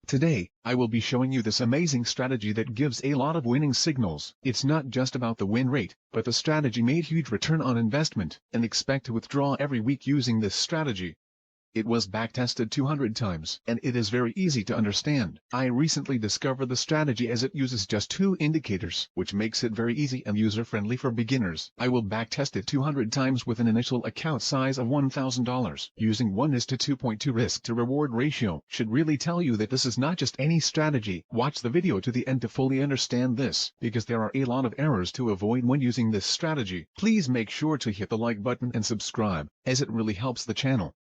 Today, I will be showing you this amazing strategy that gives a lot of winning signals. It's not just about the win rate, but the strategy made huge return on investment, and expect to withdraw every week using this strategy. It was backtested 200 times, and it is very easy to understand. I recently discovered the strategy as it uses just 2 indicators, which makes it very easy and user-friendly for beginners. I will backtest it 200 times with an initial account size of $1,000, using 1:2.2 risk to reward ratio. Should really tell you that this is not just any strategy. Watch the video to the end to fully understand this, because there are a lot of errors to avoid when using this strategy. Please make sure to hit the like button and subscribe, as it really helps the channel.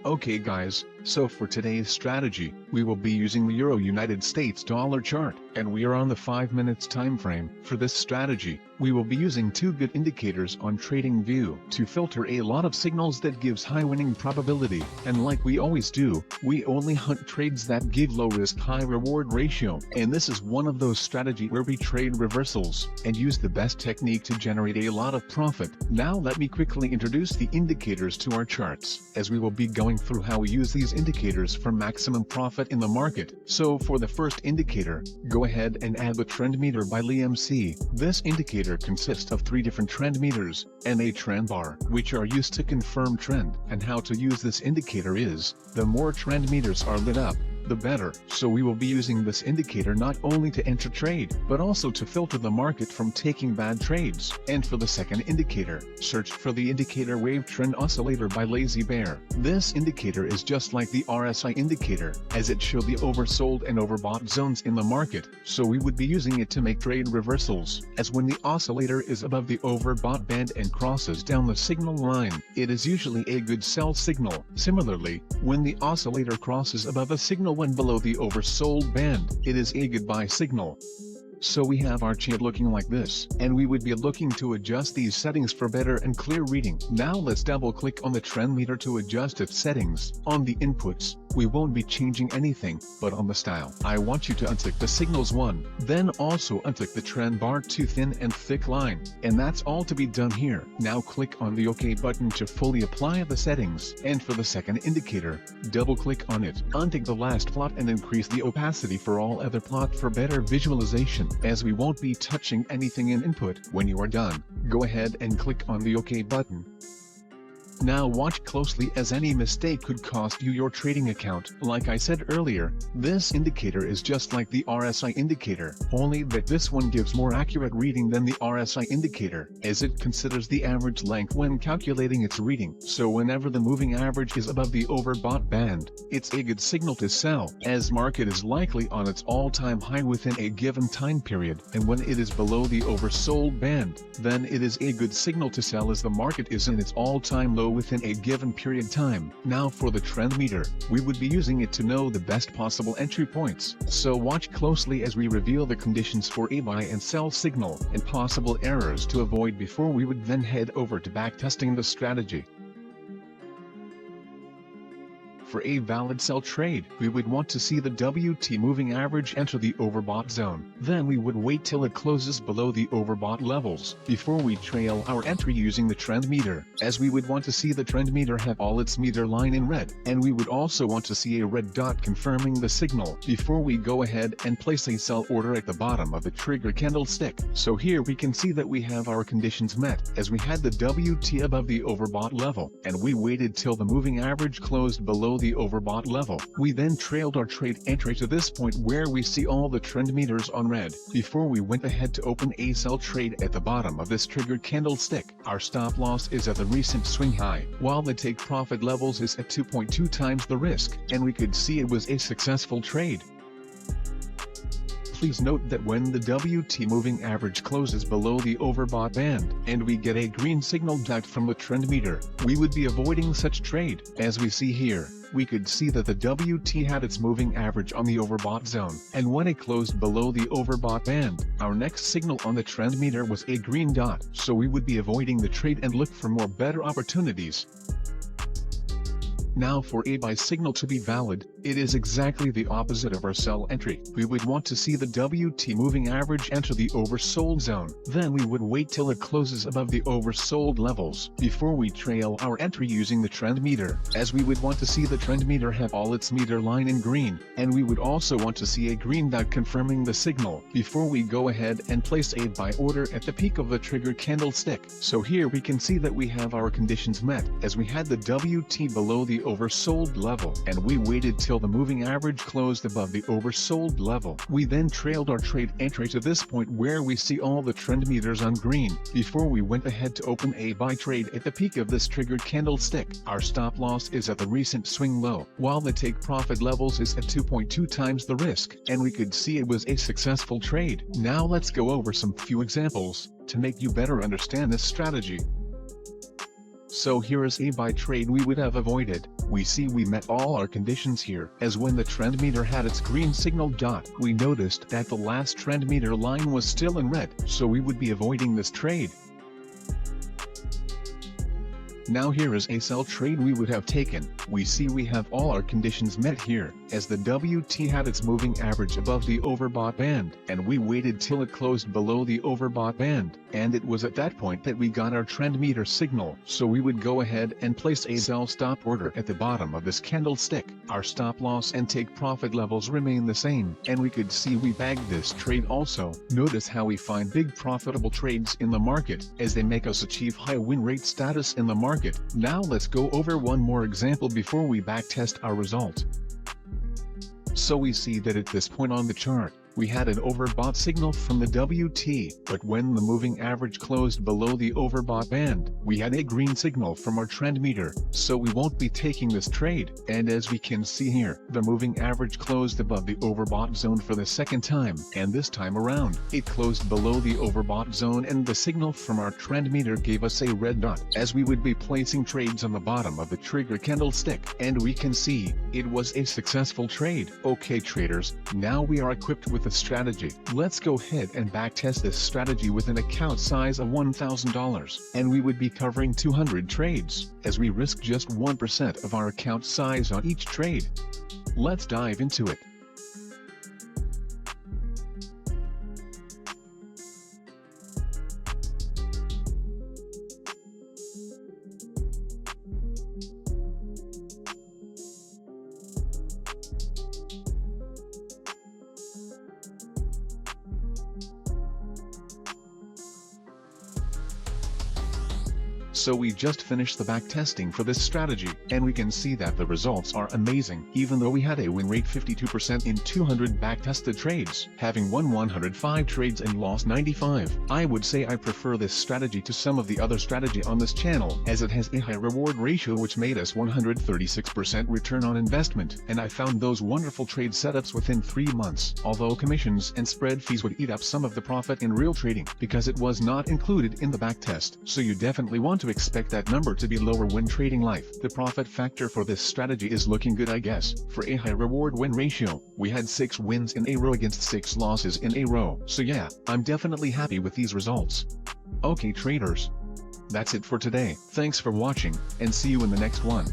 Okay guys, so for today's strategy, we will be using the Euro United States dollar chart, and we are on the 5 minutes time frame. For this strategy, we will be using 2 good indicators on TradingView to filter a lot of signals that gives high winning probability, and like we always do, we only hunt trades that give low risk high reward ratio, and this is one of those strategies where we trade reversals, and use the best technique to generate a lot of profit. Now let me quickly introduce the indicators to our charts, as we will be going through how we use these indicators for maximum profit in the market. So for the first indicator, go ahead and add the trend meter by LMC. This indicator consists of 3 different trend meters, and a trend bar, which are used to confirm trend. And how to use this indicator is, the more trend meters are lit up, the better. So we will be using this indicator not only to enter trade, but also to filter the market from taking bad trades. And for the second indicator, search for the indicator wave trend oscillator by lazybear. This indicator is just like the RSI indicator, as it shows the oversold and overbought zones in the market, so we would be using it to make trade reversals, as when the oscillator is above the overbought band and crosses down the signal line, it is usually a good sell signal. Similarly, when the oscillator crosses above a signal when below the oversold band, it is a good buy signal. So we have our chart looking like this, and we would be looking to adjust these settings for better and clear reading. Now let's double click on the trend meter to adjust its settings. On the inputs, we won't be changing anything, but on the style, I want you to untick the signals 1, then also untick the trend bar to thin and thick line, and that's all to be done here. Now click on the OK button to fully apply the settings, and for the second indicator, double click on it, untick the last plot and increase the opacity for all other plot for better visualization. As we won't be touching anything in input. When you are done, go ahead and click on the OK button. Now watch closely, as any mistake could cost you your trading account. Like I said earlier, this indicator is just like the RSI indicator, only that this one gives more accurate reading than the RSI indicator, as it considers the average length when calculating its reading. So whenever the moving average is above the overbought band, it's a good signal to sell, as market is likely on its all-time high within a given time period, and when it is below the oversold band, then it is a good signal to sell, as the market is in its all-time low within a given period time. Now for the trend meter, we would be using it to know the best possible entry points. So watch closely as we reveal the conditions for a buy and sell signal, and possible errors to avoid before we would then head over to backtesting the strategy. For a valid sell trade, we would want to see the WT moving average enter the overbought zone. Then we would wait till it closes below the overbought levels before we trail our entry using the trend meter, as we would want to see the trend meter have all its meter line in red, and we would also want to see a red dot confirming the signal before we go ahead and place a sell order at the bottom of the trigger candlestick. So here we can see that we have our conditions met, as we had the WT above the overbought level, and we waited till the moving average closed below the overbought level. We then trailed our trade entry to this point where we see all the trend meters on red, before we went ahead to open a sell trade at the bottom of this triggered candlestick. Our stop loss is at the recent swing high, while the take profit levels is at 2.2 times the risk, and we could see it was a successful trade. Please note that when the WT moving average closes below the overbought band, and we get a green signal dot from the trend meter, we would be avoiding such trade. As we see here, we could see that the WT had its moving average on the overbought zone, and when it closed below the overbought band, our next signal on the trend meter was a green dot, so we would be avoiding the trade and look for more better opportunities. Now for a buy signal to be valid, It is exactly the opposite of our sell entry. We would want to see the WT moving average enter the oversold zone. Then we would wait till it closes above the oversold levels before we trail our entry using the trend meter, as we would want to see the trend meter have all its meter line in green, and we would also want to see a green dot confirming the signal before we go ahead and place a buy order at the peak of the trigger candlestick. So here we can see that we have our conditions met, as we had the WT below the oversold level, and we waited till the moving average closed above the oversold level. We then trailed our trade entry to this point where we see all the trend meters on green, before we went ahead to open a buy trade at the peak of this triggered candlestick. Our stop loss is at the recent swing low, while the take profit levels is at 2.2 times the risk, and we could see it was a successful trade. Now let's go over some few examples to make you better understand this strategy. So here is a buy trade we would have avoided. We see we met all our conditions here, as when the trend meter had its green signal dot, we noticed that the last trend meter line was still in red, so we would be avoiding this trade. Now here is a sell trade we would have taken. We see we have all our conditions met here, as the WT had its moving average above the overbought band, and we waited till it closed below the overbought band, and it was at that point that we got our trend meter signal, so we would go ahead and place a sell stop order at the bottom of this candlestick. Our stop loss and take profit levels remain the same, and we could see we bagged this trade also. Notice how we find big profitable trades in the market, as they make us achieve high win rate status in the market. Now let's go over one more example before we backtest our result. So we see that at this point on the chart, we had an overbought signal from the WT, but when the moving average closed below the overbought band, we had a green signal from our trend meter, so we won't be taking this trade. And as we can see here, the moving average closed above the overbought zone for the second time, and this time around, it closed below the overbought zone, and the signal from our trend meter gave us a red dot, as we would be placing trades on the bottom of the trigger candlestick, and we can see, it was a successful trade. Okay traders, now we are equipped with a strategy. Let's go ahead and backtest this strategy with an account size of $1,000, and we would be covering 200 trades, as we risk just 1% of our account size on each trade. Let's dive into it. So we just finished the backtesting for this strategy, and we can see that the results are amazing. Even though we had a win rate 52% in 200 backtested trades, having won 105 trades and lost 95, I would say I prefer this strategy to some of the other strategy on this channel, as it has a high reward ratio which made us 136% return on investment, and I found those wonderful trade setups within 3 months. Although commissions and spread fees would eat up some of the profit in real trading, because it was not included in the backtest, so you definitely want to expect that number to be lower when trading live. The profit factor for this strategy is looking good, I guess. For a high reward win ratio, we had 6 wins in a row against 6 losses in a row. So yeah, I'm definitely happy with these results. Okay traders, that's it for today. Thanks for watching, and see you in the next one.